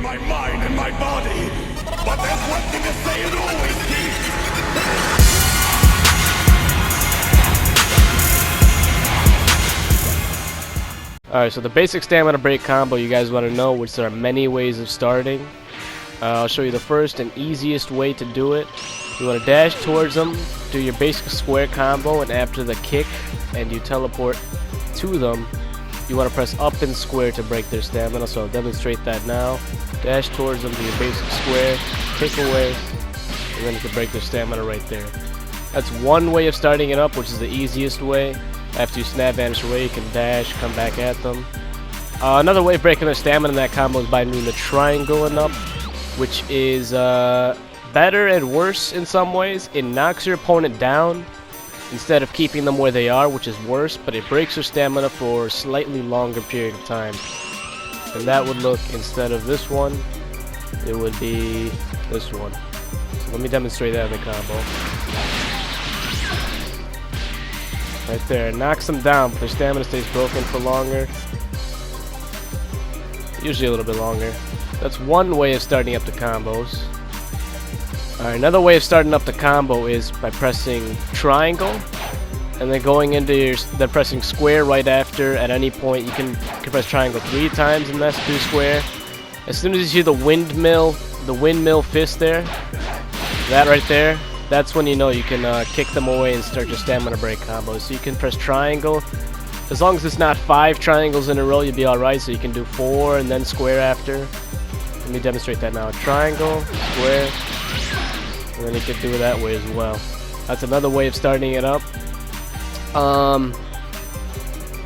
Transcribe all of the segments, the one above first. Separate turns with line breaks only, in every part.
my mind and my body. But there's one thing to say it always keeps.
Alright, so the basic stamina break combo you guys want to know, which there are many ways of starting. I'll show you the first and easiest way to do it. You want to dash towards them, do your basic square combo, and after the kick and you teleport to them, you want to press up and square to break their stamina. So I'll demonstrate that now. Dash towards them, do your basic square, kick away, and then you can break their stamina right there. That's one way of starting it up, which is the easiest way. After you snap vanish away, you can dash, come back at them. Another way of breaking their stamina in that combo is by doing the triangle and up, which is better and worse in some ways. It knocks your opponent down instead of keeping them where they are, which is worse, but it breaks their stamina for a slightly longer period of time. And that would look, instead of this one, it would be this one. So let me demonstrate that in the combo. Right there, knocks them down, but their stamina stays broken for longer. Usually a little bit longer. That's one way of starting up the combos. Alright, another way of starting up the combo is by pressing triangle and then going into your, then pressing square right after. At any point you can press triangle 3 times and that's do square. As soon as you see the windmill fist there, that right there, that's when you know you can kick them away and start your stamina break combo. So you can press triangle. As long as it's not 5 triangles in a row, you'll be alright. So you can do 4 and then square after. Let me demonstrate that now. Triangle, square, and then you can do it that way as well. That's another way of starting it up.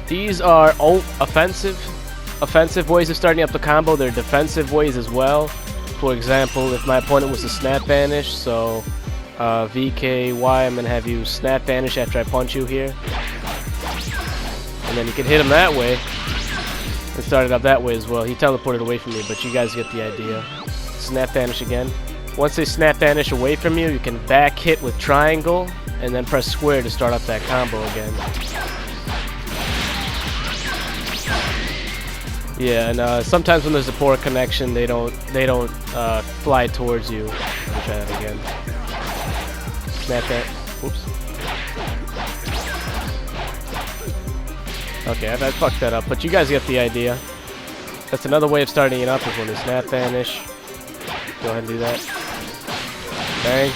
These are offensive ways of starting up the combo. They're defensive ways as well. For example, if my opponent was to snap vanish, so VKY, I'm going to have you snap vanish after I punch you here. And then you can hit him that way and start it up that way as well. He teleported away from me, but you guys get the idea. Snap vanish again. Once they snap vanish away from you, you can back hit with triangle and then press square to start up that combo again. Yeah, and sometimes when there's a poor connection, they don't fly towards you. Let me try that again. Snap that. Oops. Okay, I fucked that up, but you guys get the idea. That's another way of starting it up is when they snap vanish. Go ahead and do that. Bang.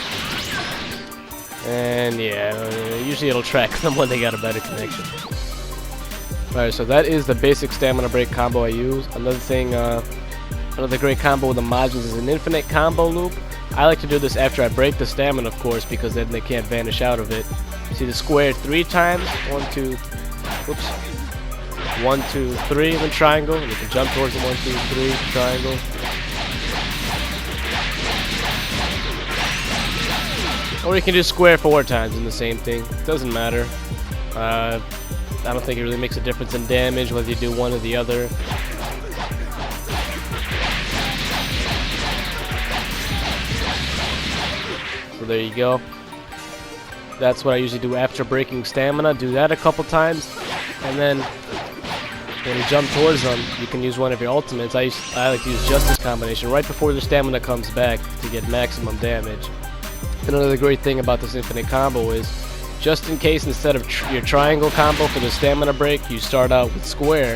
And yeah, usually it'll track them when they got a better connection. Alright, so that is the basic stamina break combo I use. Another thing, another great combo with the Majins is an infinite combo loop. I like to do this after I break the stamina, of course, because then they can't vanish out of it. See the square 3 times? 1, 2, whoops. 1, 2, 3, and then triangle. And you can jump towards them. 1, 2, 3, triangle. Or you can do square 4 times and the same thing. Doesn't matter. I don't think it really makes a difference in damage whether you do one or the other. So there you go. That's what I usually do after breaking stamina. Do that a couple times, and then when you jump towards them, you can use one of your ultimates. I like to use just this combination right before the stamina comes back to get maximum damage. Another great thing about this infinite combo is, just in case instead of your triangle combo for the stamina break, you start out with square,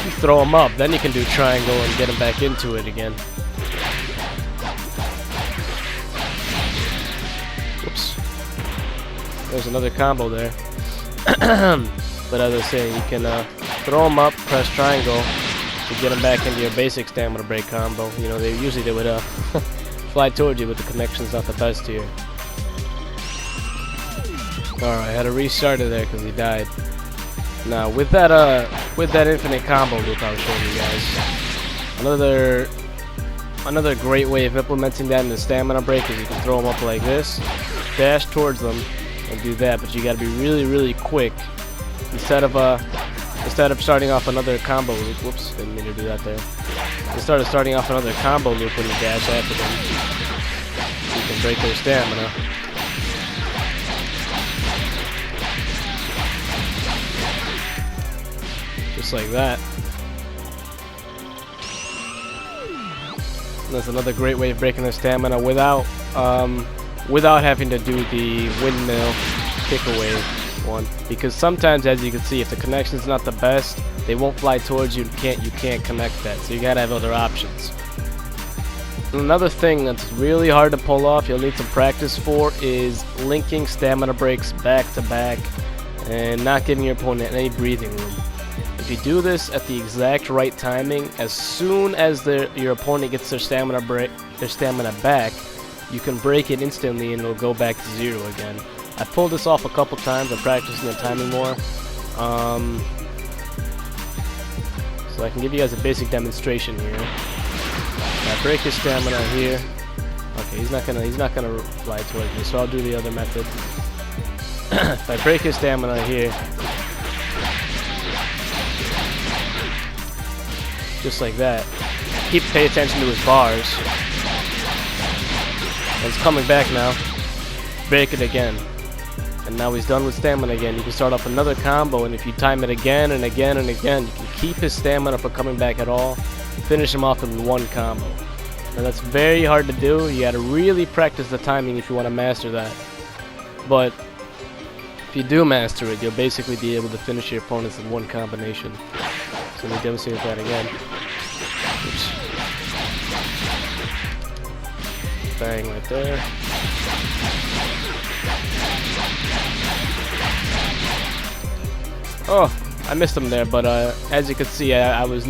you throw them up, then you can do triangle and get them back into it again. Whoops. There's another combo there. But as I say, you can throw them up, press triangle to get them back into your basic stamina break combo. You know, they would fly towards you, but the connection's not the best here. Alright, I had to restart it there because he died. Now, with that infinite combo loop I was showing you guys, another great way of implementing that in the stamina break is you can throw them up like this, dash towards them, and do that. But you got to be really, really quick. Instead of starting off another combo loop, whoops, didn't mean to do that there. Instead of starting off another combo loop when you dash after them, you can break their stamina. Just like that. That's another great way of breaking their stamina without having to do the windmill kick away one. Because sometimes, as you can see, if the connection's not the best, they won't fly towards you. You can't connect that. So you gotta have other options. Another thing that's really hard to pull off, you'll need some practice for, is linking stamina breaks back to back and not giving your opponent any breathing room. If you do this at the exact right timing, as soon as your opponent gets their stamina back, you can break it instantly and it'll go back to 0 again. I pulled this off a couple times. I'm practicing the timing more. So I can give you guys a basic demonstration here. I break his stamina here. Okay, he's not gonna fly towards me, so I'll do the other method. If I break his stamina here, just like that, pay attention to his bars. And it's coming back now. Break it again. And now he's done with stamina again. You can start off another combo, and if you time it again and again and again, you can keep his stamina from coming back at all. Finish him off in one combo. Now that's very hard to do. You gotta really practice the timing if you want to master that. But if you do master it, you'll basically be able to finish your opponents in one combination. So let me demonstrate that again. Oops. Bang right there. Oh, I missed him there, but as you can see, I was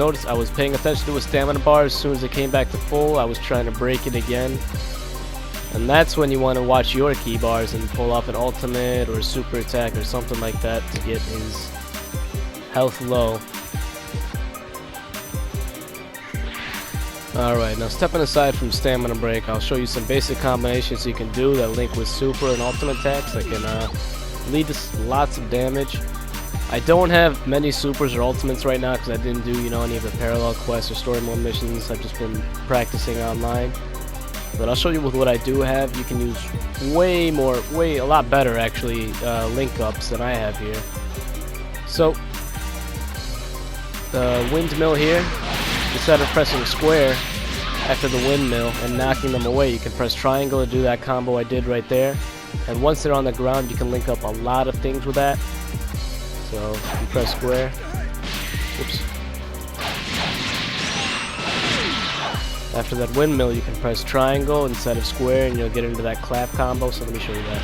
paying attention to his stamina bar. As soon as it came back to full, I was trying to break it again. And that's when you want to watch your key bars and pull off an ultimate or a super attack or something like that to get his health low. Alright, now stepping aside from stamina break, I'll show you some basic combinations you can do that link with super and ultimate attacks that can lead to lots of damage. I don't have many supers or ultimates right now because I didn't do, any of the parallel quests or story mode missions. I've just been practicing online. But I'll show you with what I do have. You can use a lot better actually, link ups than I have here. So, the windmill here, instead of pressing square after the windmill and knocking them away, you can press triangle to do that combo I did right there. And once they're on the ground, you can link up a lot of things with that. So, you press square. Oops. After that windmill, you can press triangle instead of square, and you'll get into that clap combo. So let me show you that.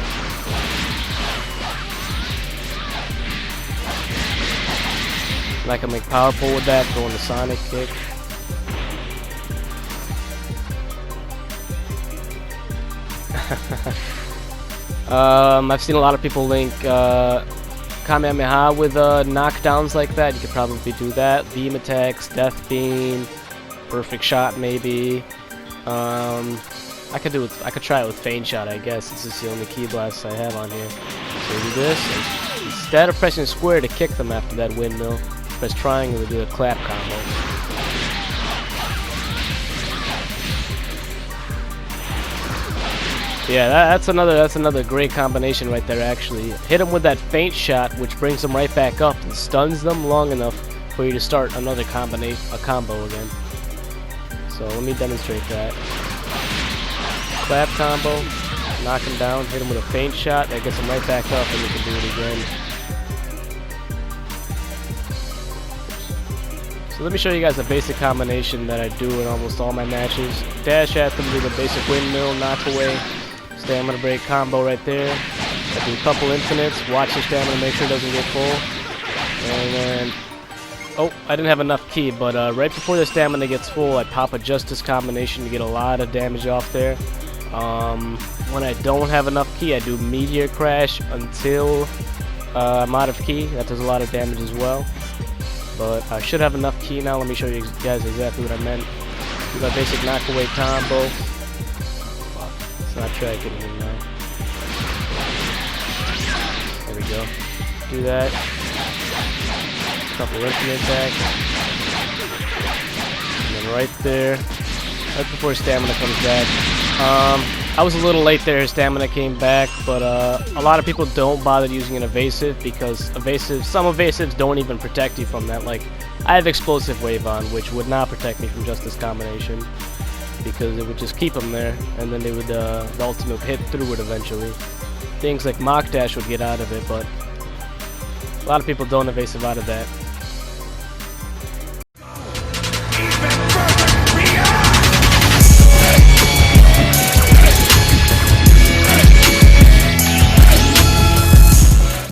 And I can make power pull with that, go into Sonic kick. I've seen a lot of people link Kamehameha with knockdowns like that. You could probably do that. Beam attacks, death beam, perfect shot maybe. I could try it with feint shot, I guess. This is the only key blast I have on here. So do this, and instead of pressing square to kick them after that windmill, press triangle to do a clap combo. Yeah, that's another great combination right there. Actually, hit them with that feint shot, which brings them right back up and stuns them long enough for you to start another combo again. So let me demonstrate that. Clap combo, knock him down, hit him with a feint shot, that gets him right back up, and you can do it again. So let me show you guys a basic combination that I do in almost all my matches. Dash at them, do the basic windmill, knock away, stamina break combo right there. I do a couple infinites, watch your stamina, make sure it doesn't get full. And then, oh, I didn't have enough ki, but right before the stamina gets full, I pop a Justice combination to get a lot of damage off there. When I don't have enough ki, I do Meteor Crash until I'm out of ki. That does a lot of damage as well. But I should have enough ki now. Let me show you guys exactly what I meant. Do that basic knockaway combo. It's not tracking him now. There we go. Do that. Couple infinite attacks. And then right there, right before stamina comes back. I was a little late there, stamina came back, but a lot of people don't bother using an evasive because some evasives don't even protect you from that. Like, I have explosive wave on, which would not protect me from just this combination. because it would just keep them there, and then they would the ultimate would hit through it eventually. Things like Mock Dash would get out of it, but a lot of people don't evasive out of that.